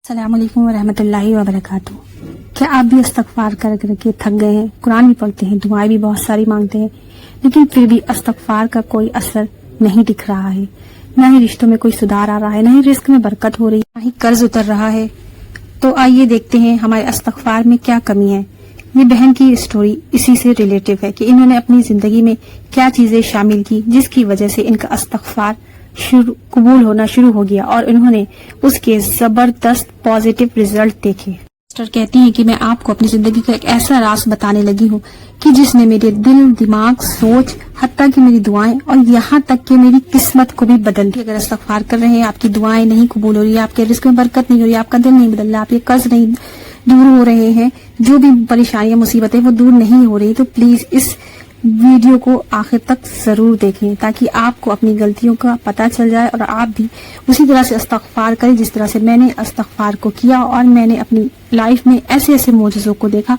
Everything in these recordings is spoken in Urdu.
السلام علیکم ورحمۃ اللہ وبرکاتہ۔ کیا آپ بھی استغفار کر کے تھک گئے ہیں؟ قرآن بھی پڑھتے ہیں، دعائیں بھی بہت ساری مانگتے ہیں، لیکن پھر بھی استغفار کا کوئی اثر نہیں دکھ رہا ہے، نہ ہی رشتوں میں کوئی سدھار آ رہا ہے، نہ ہی رزق میں برکت ہو رہی ہے، نہ ہی قرض اتر رہا ہے؟ تو آئیے دیکھتے ہیں ہمارے استغفار میں کیا کمی ہے۔ یہ بہن کی اسٹوری اسی سے ریلیٹو ہے کہ انہوں نے اپنی زندگی میں کیا چیزیں شامل کی جس کی وجہ سے ان کا استغفار قبول ہونا شروع ہو گیا اور انہوں نے اس کے زبردست پازیٹیو ریزلٹ دیکھے۔ سسٹر کہتی ہیں کہ میں آپ کو اپنی زندگی کا ایک ایسا راز بتانے لگی ہوں کہ جس نے میرے دل، دماغ، سوچ، حتیٰ کہ میری دعائیں اور یہاں تک کہ میری قسمت کو بھی بدل دی۔ اگر استغفار کر رہے ہیں، آپ کی دعائیں نہیں قبول ہو رہی، آپ کے رزق میں برکت نہیں ہو رہی، آپ کا دل نہیں بدل رہا، آپ کے قرض نہیں دور ہو رہے ہیں، جو بھی پریشانیاں مصیبتیں وہ دور نہیں ہو رہی، تو پلیز اس ویڈیو کو آخر تک ضرور دیکھیں تاکہ آپ کو اپنی غلطیوں کا پتہ چل جائے اور آپ بھی اسی طرح سے استغفار کریں جس طرح سے میں نے استغفار کو کیا، اور میں نے اپنی لائف میں ایسے ایسے معجزوں کو دیکھا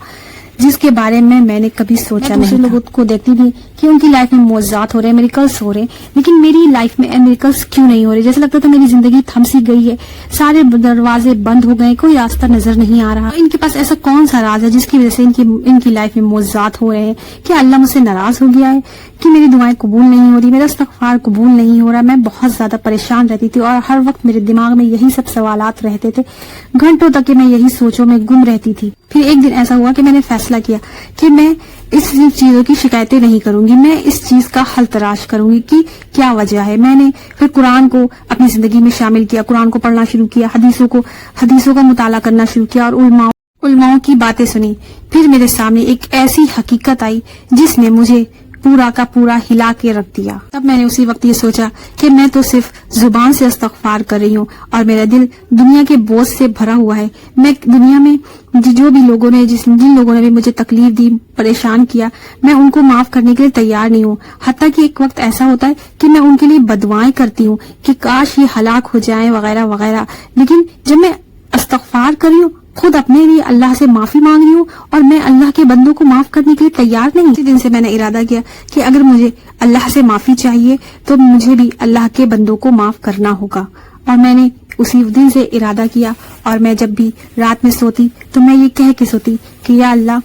جس کے بارے میں نے کبھی سوچا نہیں۔ لوگوں کو دیکھتی تھی کہ ان کی لائف میں معجزات ہو رہے ہیں، میریکلز ہو رہے ہیں، لیکن میری لائف میں میریکلز کیوں نہیں ہو رہے؟ جیسے لگتا تھا میری زندگی تھم سی گئی ہے، سارے دروازے بند ہو گئے، کوئی راستہ نظر نہیں آ رہا۔ ان کے پاس ایسا کون سا راز ہے جس کی وجہ سے ان کی لائف میں معجزات ہو رہے ہیں؟ کیا اللہ مجھ سے ناراض ہو گیا ہے کہ میری دعائیں قبول نہیں ہو رہی، میرا استغفار قبول نہیں ہو رہا؟ میں بہت زیادہ پریشان رہتی تھی اور ہر وقت میرے دماغ میں یہی سب سوالات رہتے تھے، گھنٹوں تک کہ میں یہی سوچوں میں گم رہتی تھی۔ پھر ایک دن ایسا ہوا کہ میں نے فیصلہ کیا کہ میں اس چیزوں کی شکایتیں نہیں کروں گی، میں اس چیز کا حل تلاش کروں گی کہ کیا وجہ ہے۔ میں نے پھر قرآن کو اپنی زندگی میں شامل کیا، قرآن کو پڑھنا شروع کیا، حدیثوں کا مطالعہ کرنا شروع کیا اور علماء کی باتیں سنی۔ پھر میرے سامنے ایک ایسی حقیقت آئی جس نے مجھے پورا کا پورا ہلا کے رکھ دیا۔ تب میں نے اسی وقت یہ سوچا کہ میں تو صرف زبان سے استغفار کر رہی ہوں اور میرا دل دنیا کے بوجھ سے بھرا ہوا ہے۔ میں دنیا میں جو بھی لوگوں نے جن لوگوں نے بھی مجھے تکلیف دی، پریشان کیا، میں ان کو معاف کرنے کے لیے تیار نہیں ہوں۔ حتیٰ کہ ایک وقت ایسا ہوتا ہے کہ میں ان کے لیے بددعائیں کرتی ہوں کہ کاش یہ ہلاک ہو جائیں وغیرہ وغیرہ، لیکن جب میں استغفار کر رہی ہوں، خود اپنے لیے اللہ سے معافی مانگ رہی ہوں اور میں اللہ کے بندوں کو معاف کرنے کے لیے تیار نہیں۔ اسی دن سے میں نے ارادہ کیا کہ اگر مجھے اللہ سے معافی چاہیے تو مجھے بھی اللہ کے بندوں کو معاف کرنا ہوگا، اور میں نے اسی دن سے ارادہ کیا۔ اور میں جب بھی رات میں سوتی تو میں یہ کہہ کے سوتی کہ یا اللہ،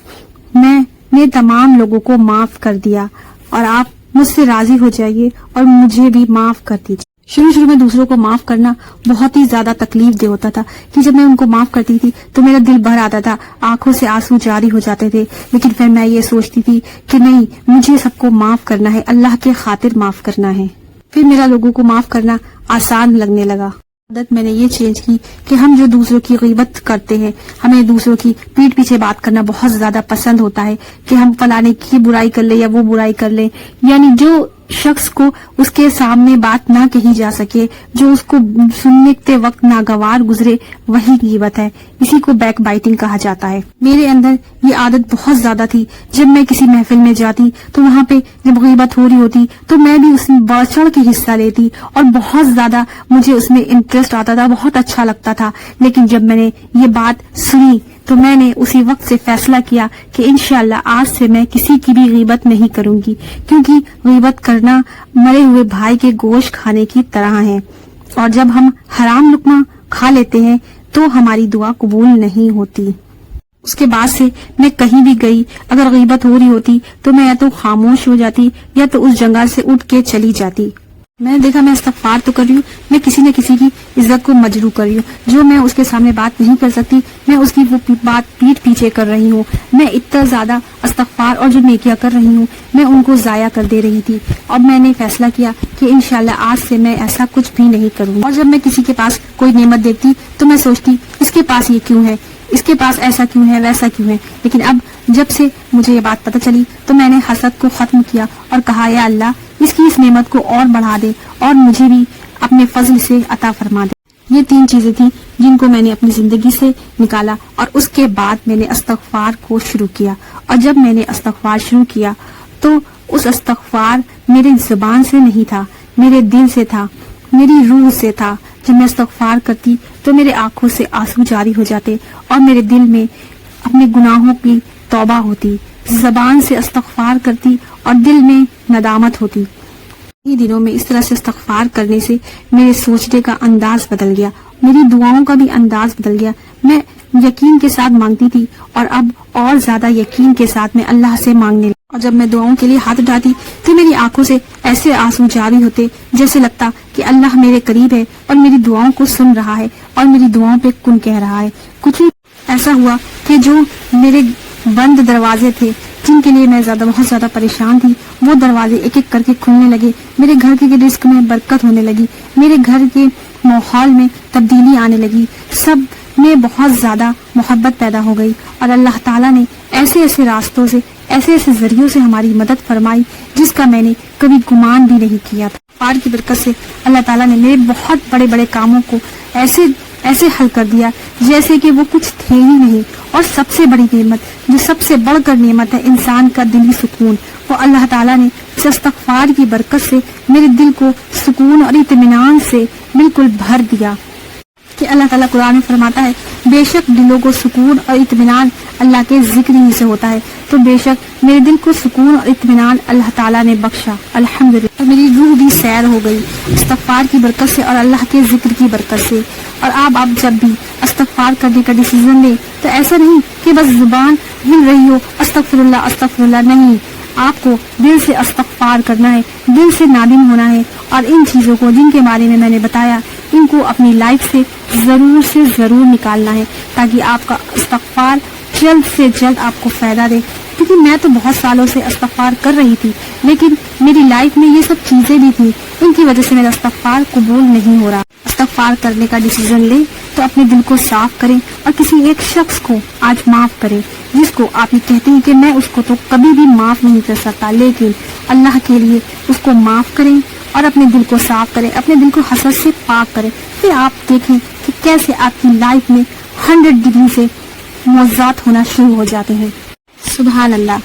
میں نے تمام لوگوں کو معاف کر دیا اور آپ مجھ سے راضی ہو جائیے اور مجھے بھی معاف کر دیجیے۔ شروع میں دوسروں کو معاف کرنا بہت ہی زیادہ تکلیف دہ ہوتا تھا کہ جب میں ان کو معاف کرتی تھی تو میرا دل بھر آتا تھا، آنکھوں سے آنسو جاری ہو جاتے تھے، لیکن پھر میں یہ سوچتی تھی کہ نہیں، مجھے سب کو معاف کرنا ہے، اللہ کے خاطر معاف کرنا ہے۔ پھر میرا لوگوں کو معاف کرنا آسان لگنے لگا۔ عادت میں نے یہ چینج کی کہ ہم جو دوسروں کی غیبت کرتے ہیں، ہمیں دوسروں کی پیٹھ پیچھے بات کرنا بہت زیادہ پسند ہوتا ہے کہ ہم فلانے کی برائی کر لیں یا وہ برائی کر لیں، یعنی جو شخص کو اس کے سامنے بات نہ کہی جا سکے، جو اس کو سننے کے وقت ناگوار گزرے، وہی غیبت ہے۔ اسی کو بیک بائٹنگ کہا جاتا ہے۔ میرے اندر یہ عادت بہت زیادہ تھی۔ جب میں کسی محفل میں جاتی تو وہاں پہ جب غیبت ہو رہی ہوتی تو میں بھی اس میں بڑھ چڑھ کے حصہ لیتی اور بہت زیادہ مجھے اس میں انٹرسٹ آتا تھا، بہت اچھا لگتا تھا۔ لیکن جب میں نے یہ بات سنی تو میں نے اسی وقت سے فیصلہ کیا کہ انشاءاللہ آج سے میں کسی کی بھی غیبت نہیں کروں گی، کیونکہ غیبت کرنا مرے ہوئے بھائی کے گوشت کھانے کی طرح ہے، اور جب ہم حرام لقمہ کھا لیتے ہیں تو ہماری دعا قبول نہیں ہوتی۔ اس کے بعد سے میں کہیں بھی گئی، اگر غیبت ہو رہی ہوتی تو میں یا تو خاموش ہو جاتی یا تو اس جگہ سے اٹھ کے چلی جاتی۔ میں نے دیکھا میں استغفار تو کر رہی ہوں، میں کسی نہ کسی کی عزت کو مجروح کر رہی ہوں، جو میں اس کے سامنے بات نہیں کر سکتی میں اس کی وہ بات پیٹھ پیچھے کر رہی ہوں۔ میں اتنا زیادہ استغفار اور جو نیکیاں کر رہی ہوں میں ان کو ضائع کر دے رہی تھی، اور میں نے فیصلہ کیا کہ انشاءاللہ آج سے میں ایسا کچھ بھی نہیں کروں۔ اور جب میں کسی کے پاس کوئی نعمت دیکھتی تو میں سوچتی اس کے پاس یہ کیوں ہے، اس کے پاس ایسا کیوں ہے، ویسا کیوں ہے، لیکن اب جب سے مجھے یہ بات پتہ چلی تو میں نے حسد کو ختم کیا اور کہا یا اللہ، اس کی اس نعمت کو اور بڑھا دے اور مجھے بھی اپنے فضل سے عطا فرما دے۔ یہ 3 چیزیں تھیں جن کو میں نے اپنی زندگی سے نکالا، اور اس کے بعد میں نے استغفار کو شروع کیا۔ اور جب میں نے استغفار شروع کیا تو اس استغفار میرے زبان سے نہیں تھا، میرے دل سے تھا، میری روح سے تھا۔ جب میں استغفار کرتی تو میرے آنکھوں سے آنسو جاری ہو جاتے اور میرے دل میں اپنے گناہوں کی توبہ ہوتی، زبان سے استغفار کرتی اور دل میں ندامت ہوتی۔ دنوں میں اس طرح سے استغفار کرنے سے میرے سوچنے کا انداز بدل گیا، میری دعاؤں کا بھی انداز بدل گیا. میں یقین کے ساتھ مانگتی تھی اور اب اور زیادہ یقین کے ساتھ میں اللہ سے مانگنے لگی. اور جب میں دعاؤں کے لیے ہاتھ اٹھاتی تو میری آنکھوں سے ایسے آنسو جاری ہوتے جیسے لگتا کہ اللہ میرے قریب ہے اور میری دعاؤں کو سن رہا ہے اور میری دعاؤں پہ کن کہہ رہا ہے. کچھ ایسا ہوا کہ جو میرے بند دروازے تھے جن کے لیے میں بہت زیادہ پریشان تھی، وہ دروازے ایک ایک کر کے کھلنے لگے. میرے گھر کے رزق میں برکت ہونے لگی، میرے گھر کے ماحول میں تبدیلی آنے لگی، سب میں بہت زیادہ محبت پیدا ہو گئی. اور اللہ تعالیٰ نے ایسے ایسے راستوں سے، ایسے ایسے ذریعوں سے ہماری مدد فرمائی جس کا میں نے کبھی گمان بھی نہیں کیا تھا. پار کی برکت سے اللہ تعالیٰ نے میرے بہت بڑے بڑے کاموں کو ایسے حل کر دیا جیسے کہ وہ کچھ تھے ہی نہیں. اور سب سے بڑی نعمت، جو سب سے بڑھ کر نعمت ہے انسان کا دلی سکون، وہ اللہ تعالیٰ نے اس استغفار کی برکت سے میرے دل کو سکون اور اطمینان سے بالکل بھر دیا. کہ اللہ تعالیٰ قرآن میں فرماتا ہے بے شک دلوں کو سکون اور اطمینان اللہ کے ذکر ہی سے ہوتا ہے. تو بے شک میرے دل کو سکون اور اطمینان اللہ تعالیٰ نے بخشا الحمدللہ. اور میری روح بھی سیر ہو گئی استغفار کی برکت سے اور اللہ کے ذکر کی برکت سے. اور آپ جب بھی استغفار کرنے کا ڈیسیزن لیں تو ایسا نہیں کہ بس زبان ہل رہی ہو استغفر اللہ، نہیں، آپ کو دل سے استغفار کرنا ہے، دل سے نادم ہونا ہے. اور ان چیزوں کو جن کے بارے میں نے بتایا ان کو اپنی لائف سے ضرور نکالنا ہے تاکہ آپ کا استغفار جلد سے جلد آپ کو فائدہ دے. کیونکہ میں تو بہت سالوں سے استغفار کر رہی تھی لیکن میری لائف میں یہ سب چیزیں بھی تھی، ان کی وجہ سے میرا استغفار قبول نہیں ہو رہا. استغفار کرنے کا ڈیسیزن لیں تو اپنے دل کو صاف کریں اور کسی ایک شخص کو آج معاف کریں جس کو آپ یہ کہتے ہیں کہ میں اس کو تو کبھی بھی معاف نہیں کر سکتا، لیکن اللہ کے لیے اس کو معاف کریں اور اپنے دل کو صاف کریں، اپنے دل کو حسد سے پاک کریں. پھر آپ دیکھیں کہ کیسے آپ کی لائف میں 100 ڈگری سے معجزات ہونا شروع ہو جاتے ہیں. سبحان اللہ.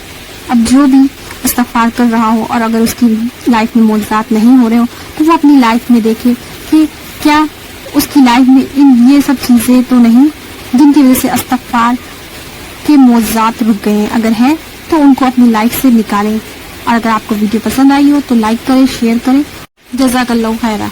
اب جو بھی استغفار کر رہا ہو اور اگر اس کی لائف میں معجزات نہیں ہو رہے ہو تو وہ اپنی لائف میں دیکھے کہ کیا اس کی لائف میں یہ سب چیزیں تو نہیں جن کی وجہ سے استغفار کے معجزات رک گئے ہیں. اگر ہیں تو ان کو اپنی لائف سے نکالیں. اور اگر آپ کو ویڈیو پسند آئی ہو تو لائک کریں، شیئر کریں. جزاک اللہ خیرہ.